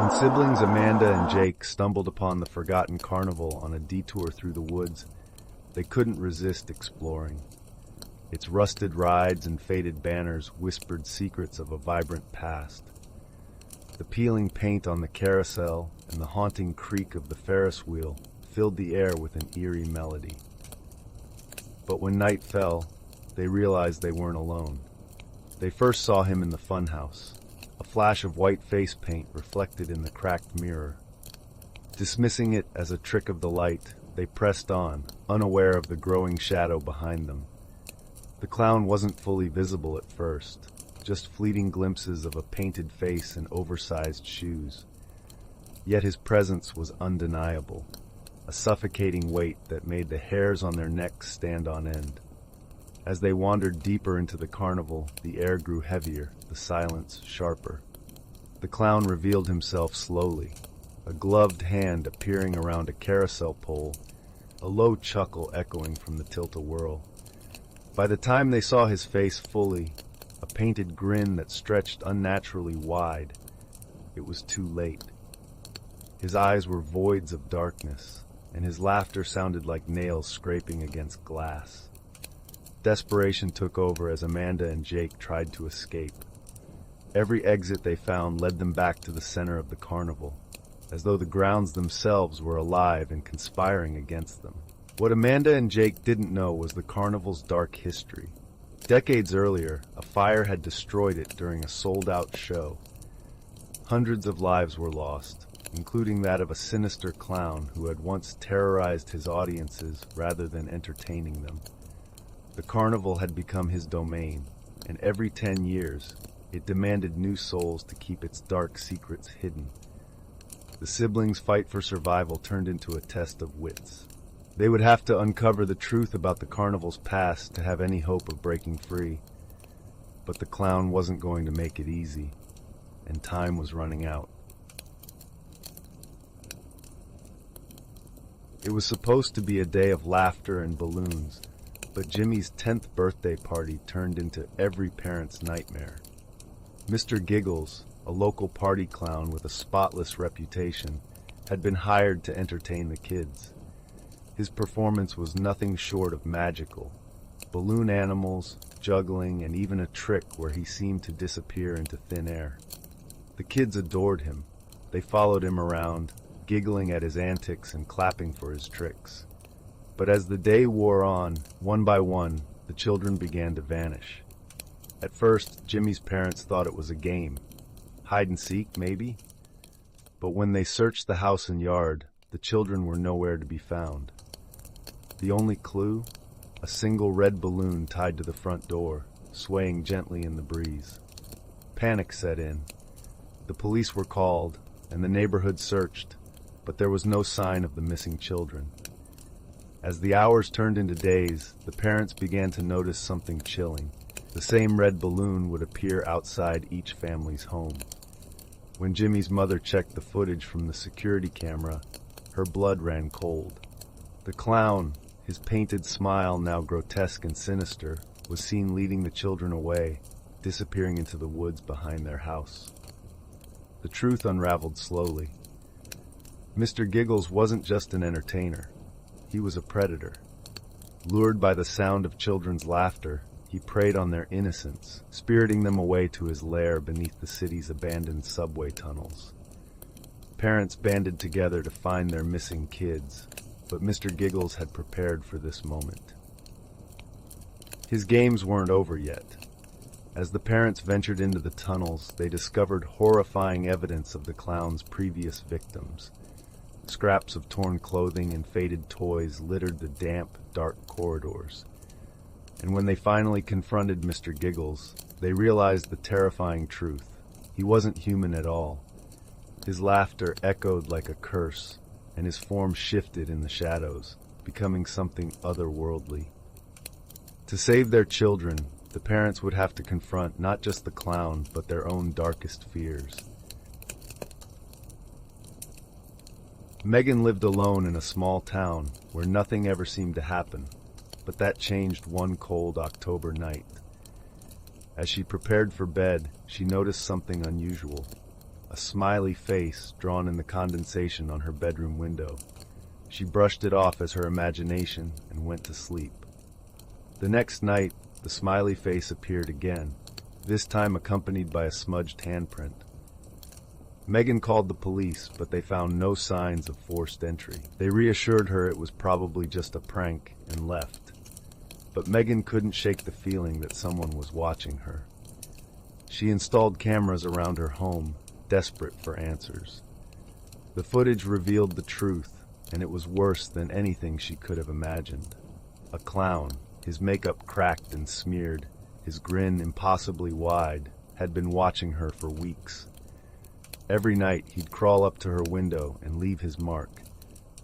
When siblings Amanda and Jake stumbled upon the forgotten carnival on a detour through the woods, they couldn't resist exploring. Its rusted rides and faded banners whispered secrets of a vibrant past. The peeling paint on the carousel and the haunting creak of the Ferris wheel filled the air with an eerie melody. But when night fell, they realized they weren't alone. They first saw him in the funhouse, a flash of white face paint reflected in the cracked mirror. Dismissing it as a trick of the light, they pressed on, unaware of the growing shadow behind them. The clown wasn't fully visible at first, just fleeting glimpses of a painted face and oversized shoes. Yet his presence was undeniable, a suffocating weight that made the hairs on their necks stand on end. As they wandered deeper into the carnival, the air grew heavier, the silence sharper. The clown revealed himself slowly, a gloved hand appearing around a carousel pole, a low chuckle echoing from the tilt-a-whirl. By the time they saw his face fully, a painted grin that stretched unnaturally wide, it was too late. His eyes were voids of darkness, and his laughter sounded like nails scraping against glass. Desperation took over as Amanda and Jake tried to escape. Every exit they found led them back to the center of the carnival, as though the grounds themselves were alive and conspiring against them. What Amanda and Jake didn't know was the carnival's dark history. Decades earlier, a fire had destroyed it during a sold-out show. Hundreds of lives were lost, including that of a sinister clown who had once terrorized his audiences rather than entertaining them. The carnival had become his domain, and every 10 years, it demanded new souls to keep its dark secrets hidden. The siblings' fight for survival turned into a test of wits. They would have to uncover the truth about the carnival's past to have any hope of breaking free. But the clown wasn't going to make it easy, and time was running out. It was supposed to be a day of laughter and balloons, but Jimmy's 10th birthday party turned into every parent's nightmare. Mr. Giggles, a local party clown with a spotless reputation, had been hired to entertain the kids. His performance was nothing short of magical. Balloon animals, juggling, and even a trick where he seemed to disappear into thin air. The kids adored him. They followed him around, giggling at his antics and clapping for his tricks. But as the day wore on, one by one, the children began to vanish. At first, Jimmy's parents thought it was a game. Hide and seek, maybe? But when they searched the house and yard, the children were nowhere to be found. The only clue? A single red balloon tied to the front door, swaying gently in the breeze. Panic set in. The police were called, and the neighborhood searched, but there was no sign of the missing children. As the hours turned into days, the parents began to notice something chilling. The same red balloon would appear outside each family's home. When Jimmy's mother checked the footage from the security camera, her blood ran cold. The clown, his painted smile now grotesque and sinister, was seen leading the children away, disappearing into the woods behind their house. The truth unraveled slowly. Mr. Giggles wasn't just an entertainer. He was a predator. Lured by the sound of children's laughter, he preyed on their innocence, spiriting them away to his lair beneath the city's abandoned subway tunnels. Parents banded together to find their missing kids, but Mr. Giggles had prepared for this moment. His games weren't over yet. As the parents ventured into the tunnels, they discovered horrifying evidence of the clown's previous victims. Scraps of torn clothing and faded toys littered the damp, dark corridors. And when they finally confronted Mr. Giggles, they realized the terrifying truth. He wasn't human at all. His laughter echoed like a curse, and his form shifted in the shadows, becoming something otherworldly. To save their children, the parents would have to confront not just the clown, but their own darkest fears. Megan lived alone in a small town where nothing ever seemed to happen, but that changed one cold October night. As she prepared for bed, she noticed something unusual. A a smiley face drawn in the condensation on her bedroom window. She brushed it off as her imagination and went to sleep. The next night, the smiley face appeared again, this time accompanied by a smudged handprint. Megan called the police, but they found no signs of forced entry. They reassured her it was probably just a prank and left. But Megan couldn't shake the feeling that someone was watching her. She installed cameras around her home, desperate for answers. The footage revealed the truth, and it was worse than anything she could have imagined. A clown, his makeup cracked and smeared, his grin impossibly wide, had been watching her for weeks. Every night he'd crawl up to her window and leave his mark.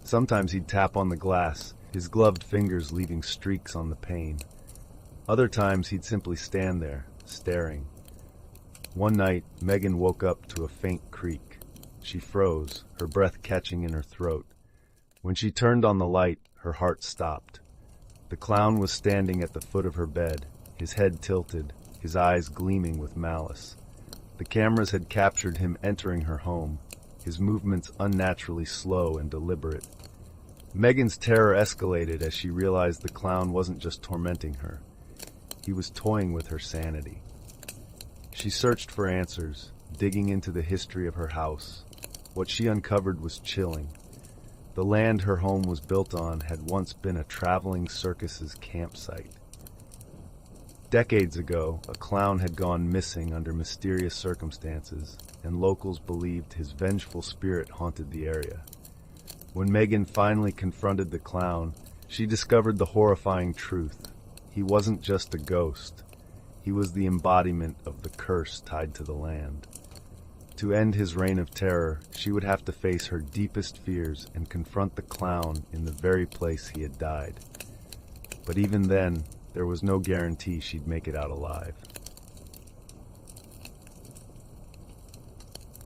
Sometimes he'd tap on the glass, his gloved fingers leaving streaks on the pane. Other times he'd simply stand there, staring. One night, Megan woke up to a faint creak. She froze, her breath catching in her throat. When she turned on the light, her heart stopped. The clown was standing at the foot of her bed, his head tilted, his eyes gleaming with malice. The cameras had captured him entering her home, his movements unnaturally slow and deliberate. Megan's terror escalated as she realized the clown wasn't just tormenting her. He was toying with her sanity. She searched for answers, digging into the history of her house. What she uncovered was chilling. The land her home was built on had once been a traveling circus's campsite. Decades ago, a clown had gone missing under mysterious circumstances, and locals believed his vengeful spirit haunted the area. When Megan finally confronted the clown, she discovered the horrifying truth. He wasn't just a ghost. He was the embodiment of the curse tied to the land. To end his reign of terror, she would have to face her deepest fears and confront the clown in the very place he had died. But even then, there was no guarantee she'd make it out alive.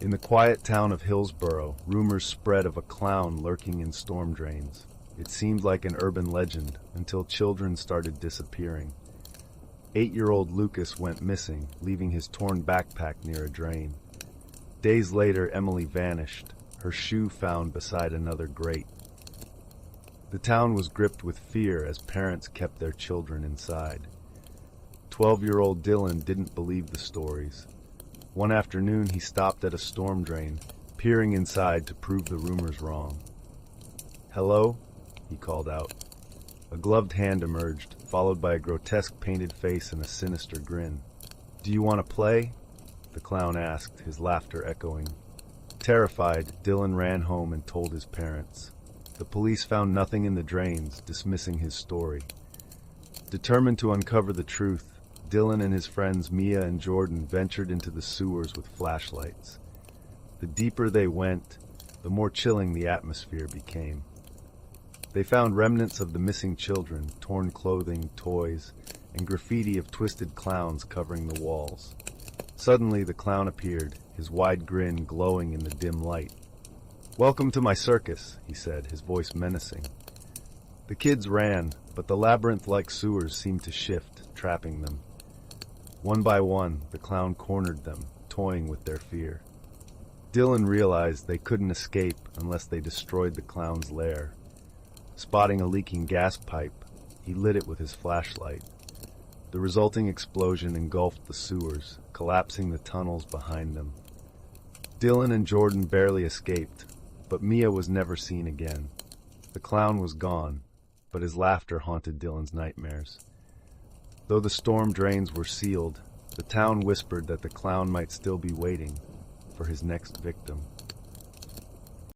In the quiet town of Hillsborough, rumors spread of a clown lurking in storm drains. It seemed like an urban legend until children started disappearing. 8-year-old Lucas went missing, leaving his torn backpack near a drain. Days later, Emily vanished, her shoe found beside another grate. The town was gripped with fear as parents kept their children inside. 12-year-old Dylan didn't believe the stories. One afternoon, he stopped at a storm drain, peering inside to prove the rumors wrong. "Hello?" he called out. A gloved hand emerged, followed by a grotesque painted face and a sinister grin. "Do you want to play?" the clown asked, his laughter echoing. Terrified, Dylan ran home and told his parents. The police found nothing in the drains, dismissing his story. Determined to uncover the truth, Dylan and his friends Mia and Jordan ventured into the sewers with flashlights. The deeper they went, the more chilling the atmosphere became. They found remnants of the missing children, torn clothing, toys, and graffiti of twisted clowns covering the walls. Suddenly, the clown appeared, his wide grin glowing in the dim light. "Welcome to my circus," he said, his voice menacing. The kids ran, but the labyrinth-like sewers seemed to shift, trapping them. One by one, the clown cornered them, toying with their fear. Dylan realized they couldn't escape unless they destroyed the clown's lair. Spotting a leaking gas pipe, he lit it with his flashlight. The resulting explosion engulfed the sewers, collapsing the tunnels behind them. Dylan and Jordan barely escaped, but Mia was never seen again. The clown was gone, but his laughter haunted Dylan's nightmares. Though the storm drains were sealed, the town whispered that the clown might still be waiting for his next victim.